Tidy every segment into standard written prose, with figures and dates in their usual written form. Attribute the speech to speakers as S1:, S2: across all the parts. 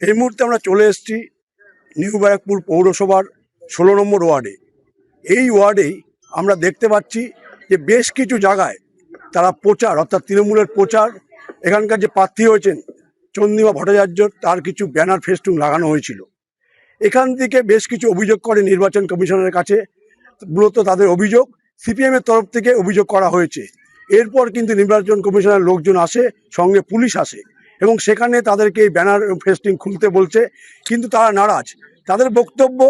S1: এই মুহূর্তে আমরা চলে এসেছি নিউ ব্যারাকপুর পৌরসভার 16 নম্বর ওয়ার্ডে। এই ওয়ার্ডেই আমরা দেখতে পাচ্ছি যে বেশ কিছু জায়গায় তারা প্রচার, অর্থাৎ তৃণমূলের প্রচার, এখানকার যে প্রার্থী হয়েছেন চন্দ্রিমা ভট্টাচার্য, তার কিছু ব্যানার ফেস্টুন লাগানো হয়েছিল। এখান থেকে বেশ কিছু অভিযোগ করে নির্বাচন কমিশনের কাছে। মূলত তাদের অভিযোগ, সিপিএমের তরফ থেকে অভিযোগ করা হয়েছে। এরপর কিন্তু নির্বাচন কমিশনের লোকজন আসে, সঙ্গে পুলিশ আসে এবং সেখানে তাদেরকে এই ব্যানার ফেস্টিং খুলতে বলছে, কিন্তু তারা নারাজ। তাদের বক্তব্য,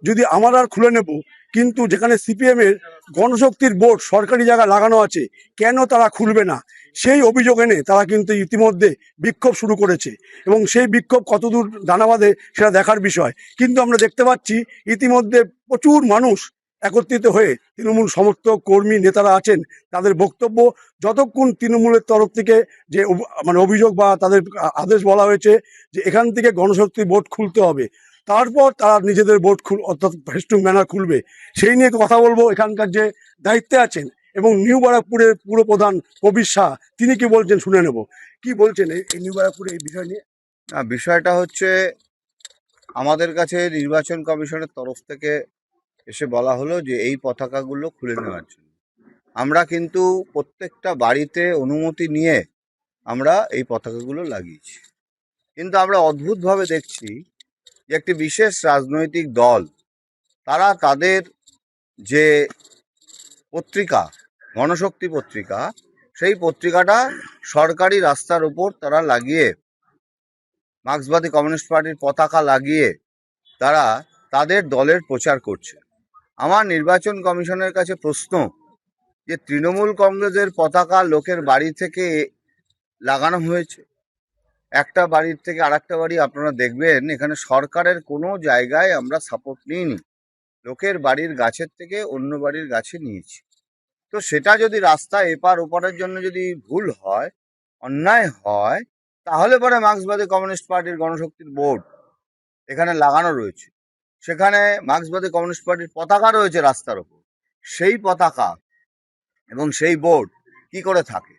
S1: যদি আমরা আর খুলে নেব, কিন্তু যেখানে সিপিএমের গণশক্তির বোর্ড সরকারি জায়গা লাগানো আছে, কেন তারা খুলবে না? সেই অভিযোগ এনে তারা কিন্তু ইতিমধ্যে বিক্ষোভ শুরু করেছে এবং সেই বিক্ষোভ কতদূর দানা বাঁধে সেটা দেখার বিষয়। কিন্তু আমরা দেখতে পাচ্ছি ইতিমধ্যে প্রচুর মানুষ একত্রিত হয়ে তৃণমূল সমর্থক, কর্মী, নেতারা আছেন। তাদের বক্তব্য, যতক্ষণ তৃণমূলের তরফ থেকে যে অভিযোগ বা তাদের আদেশ বলা হয়েছে যে এখান থেকে গণশক্তি বোর্ড খুলতে হবে, তারপর তারা নিজেদের বোর্ড অর্থাৎ ফেস্টুন ব্যানার খুলবে। সেই নিয়ে কথা বলবো এখানকার যে দায়িত্বে আছেন এবং নিউ ব্যারাকপুরের পুরপ্রধান কবির শাহ, তিনি কি বলছেন শুনে নেব। কি বলছেন এই নিউ ব্যারাকপুরে এই বিষয় নিয়ে?
S2: বিষয়টা হচ্ছে, আমাদের কাছে নির্বাচন কমিশনের তরফ থেকে এসে বলা হলো যে এই পতাকাগুলো খুলে নেওয়ার জন্য। আমরা কিন্তু প্রত্যেকটা বাড়িতে অনুমতি নিয়ে আমরা এই পতাকাগুলো লাগিয়েছি। কিন্তু আমরা অদ্ভুতভাবে দেখছি যে একটি বিশেষ রাজনৈতিক দল, তারা তাদের যে পত্রিকা, গণশক্তি পত্রিকা, সেই পত্রিকাটা সরকারি রাস্তার উপর তারা লাগিয়ে, মার্ক্সবাদী কমিউনিস্ট পার্টির পতাকা লাগিয়ে তারা তাদের দলের প্রচার করছে। আমার নির্বাচন কমিশনের কাছে প্রশ্ন, যে তৃণমূল কংগ্রেসের পতাকা লোকের বাড়ি থেকে লাগানো হয়েছে, একটা বাড়ির থেকে আরেকটা বাড়ি, আপনারা দেখবেন এখানে সরকারের কোনো জায়গায় আমরা সাপোর্ট নিইনি, লোকের বাড়ির গাছের থেকে অন্য বাড়ির গাছে নিয়েছি। তো সেটা যদি রাস্তা এপার ওপারের জন্য যদি ভুল হয়, অন্যায় হয়, তাহলে পরে মার্ক্সবাদী কমিউনিস্ট পার্টির গণশক্তির বোর্ড এখানে লাগানো রয়েছে, সেখানে মার্ক্সবাদী কমিউনিস্ট পার্টির পতাকা রয়েছে রাস্তার উপর, সেই পতাকা এবং সেই বোর্ড কি করে থাকে?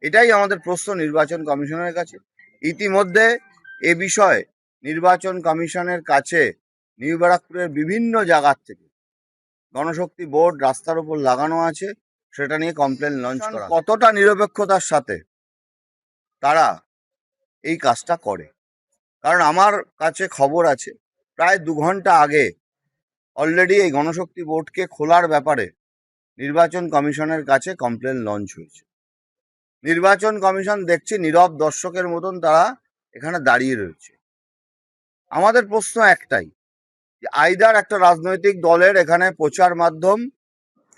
S2: এটাই আমাদের প্রশ্ন নির্বাচন কমিশনের কাছে। ইতিমধ্যে এ বিষয়ে নির্বাচন কমিশনের কাছে নিউ ব্যারাকপুরের বিভিন্ন জায়গার থেকে গণশক্তি বোর্ড রাস্তার উপর লাগানো আছে, সেটা নিয়ে কমপ্লেন লঞ্চ করা। কতটা নিরপেক্ষতার সাথে তারা এই কাজটা করে, কারণ আমার কাছে খবর আছে প্রায় 2 ঘন্টা আগে অলরেডি এই গণশক্তি বোর্ডকে খোলার ব্যাপারে নির্বাচন কমিশনের কাছে কমপ্লেন লঞ্চ হয়েছে। নির্বাচন কমিশন দেখছি নীরব দর্শকের মতন তারা এখানে দাঁড়িয়ে রয়েছে। আমাদের প্রশ্ন একটাই, যে আইদার একটা রাজনৈতিক দলের এখানে প্রচার মাধ্যম,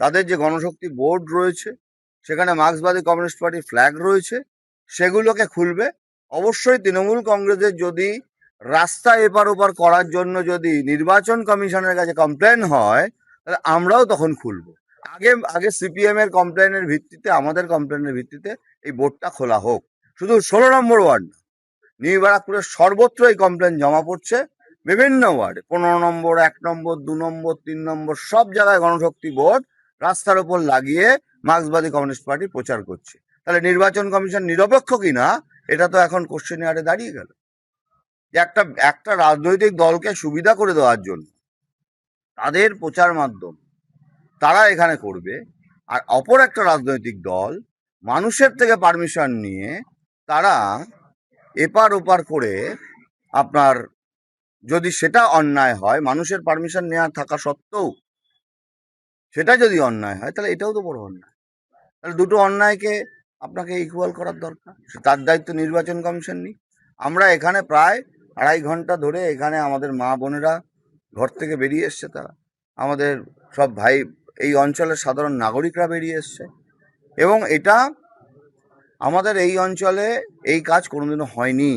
S2: তাদের যে গণশক্তি বোর্ড রয়েছে সেখানে মার্ক্সবাদী কমিউনিস্ট পার্টির ফ্ল্যাগ রয়েছে, সেগুলোকে খুলবে। অবশ্যই তৃণমূল কংগ্রেসের যদি রাস্তা এপার ওপার করার জন্য যদি নির্বাচন কমিশনের কাছে কমপ্লেন হয়, তাহলে আমরাও তখন খুলবো। আগে সিপিএম এর কমপ্লেনের ভিত্তিতে, আমাদের কমপ্লেনের ভিত্তিতে এই বোর্ডটা খোলা হোক। শুধু 16 নম্বর ওয়ার্ড না, নিউ ব্যারাকপুরের সর্বত্র এই কমপ্লেন জমা পড়ছে। বিভিন্ন ওয়ার্ডে 15 নম্বর, 1 নম্বর, 2 নম্বর, 3 নম্বর, সব জায়গায় গণশক্তি বোর্ড রাস্তার উপর লাগিয়ে মার্ক্সবাদী কমিউনিস্ট পার্টি প্রচার করছে। তাহলে নির্বাচন কমিশন নিরপেক্ষ কিনা, এটা তো এখন কোশ্চেনিয়ারে দাঁড়িয়ে গেল। যে একটা রাজনৈতিক দলকে সুবিধা করে দেওয়ার জন্য তাদের প্রচার মাধ্যম তারা এখানে করবে, আর অপর একটা রাজনৈতিক দল মানুষের থেকে পারমিশন নিয়ে তারা এপার ওপার করে, আপনার যদি সেটা অন্যায় হয়, মানুষের পারমিশন নেওয়া থাকা সত্ত্বেও সেটা যদি অন্যায় হয়, তাহলে এটাও তো বড় অন্যায়। তাহলে দুটো অন্যায়কে আপনাকে ইকুয়াল করার দরকার, তার দায়িত্ব নির্বাচন কমিশন নিই। আমরা এখানে প্রায় 2.5 ঘন্টা ধরে এখানে আমাদের মা বোনেরা ঘর থেকে বেরিয়ে এসছে, তারা আমাদের সব ভাই, এই অঞ্চলের সাধারণ নাগরিকরা বেরিয়ে এসছে। এবং এটা আমাদের এই অঞ্চলে এই কাজ কোনোদিনও হয়নি,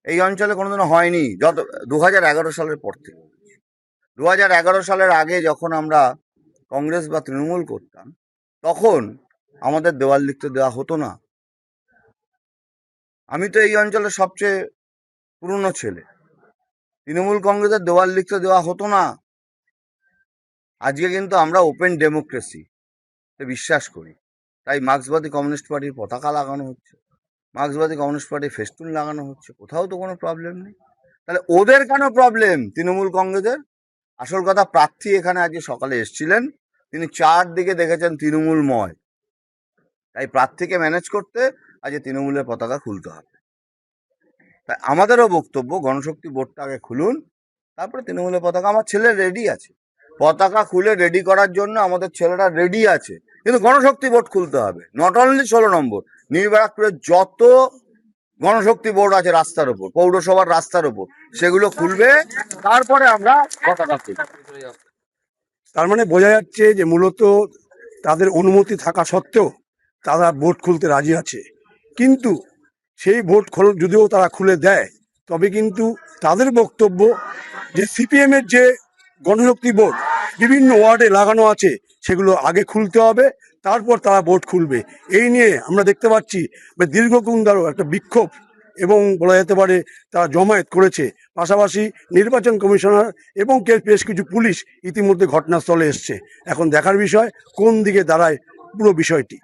S2: এই অঞ্চলে কোনোদিনও হয়নি যত 2011 সালের পর থেকে। 2011 সালের আগে যখন আমরা কংগ্রেস বা তৃণমূল করতাম, তখন আমাদের দেওয়াল লিখতে দেওয়া হতো না। আমি তো এই অঞ্চলের সবচেয়ে পুরনো ছেলে, তৃণমূল কংগ্রেসের দেওয়াল লিখতে দেওয়া হতো না। আজকে কিন্তু আমরা ওপেন ডেমোক্রেসি বিশ্বাস করি, তাই মার্ক্সবাদী কমিউনিস্ট পার্টির পতাকা লাগানো হচ্ছে। মার্ক্সবাদী কমিউনিস্ট পার্টি ফেস্টুন লাগানো হচ্ছে, কোথাও তো কোনো প্রবলেম নেই। তাহলে ওদের কেন প্রবলেম, তৃণমূল কংগ্রেসের? আসল কথা, প্রার্থী এখানে আজকে সকালে এসেছিলেন, তিনি চারদিকে দেখেছেন তৃণমূলময়, তাই প্রার্থীকে ম্যানেজ করতে আজকে তৃণমূলের পতাকা খুলতে হবে। তাই আমাদেরও বক্তব্য, গণশক্তি বোর্ডটা আগে খুলুন, তারপরে তৃণমূলের পতাকা। আমার ছেলে রেডি আছে, পতাকা খুলে রেডি করার জন্য আমাদের ছেলেরা রেডি আছে, কিন্তু গণশক্তি বোর্ড খুলতে হবে। নট অনলি 16 নম্বর, নিউ ব্যারাকপুরের যত গণশক্তি বোর্ড আছে রাস্তার ওপর, পৌরসভার রাস্তার ওপর, সেগুলো খুলবে, তারপরে আমরা পতাকা খুলব।
S1: তার মানে বোঝা যাচ্ছে যে মূলত তাদের অনুমতি থাকা সত্ত্বেও তারা ভোট খুলতে রাজি আছে। কিন্তু সেই ভোট যদিও তারা খুলে দেয়, তবে কিন্তু তাদের বক্তব্য যে সিপিএমের যে গণশক্তি বোর্ড বিভিন্ন ওয়ার্ডে লাগানো আছে সেগুলো আগে খুলতে হবে, তারপর তারা ভোট খুলবে। এই নিয়ে আমরা দেখতে পাচ্ছি দীর্ঘক্ষণ ধরে একটা বিক্ষোভ এবং বলা যেতে পারে তারা জমায়েত করেছে। পাশাপাশি নির্বাচন কমিশনার এবং বেশ কিছু পুলিশ ইতিমধ্যে ঘটনাস্থলে এসছে। এখন দেখার বিষয় কোন দিকে দাঁড়ায় পুরো বিষয়টি।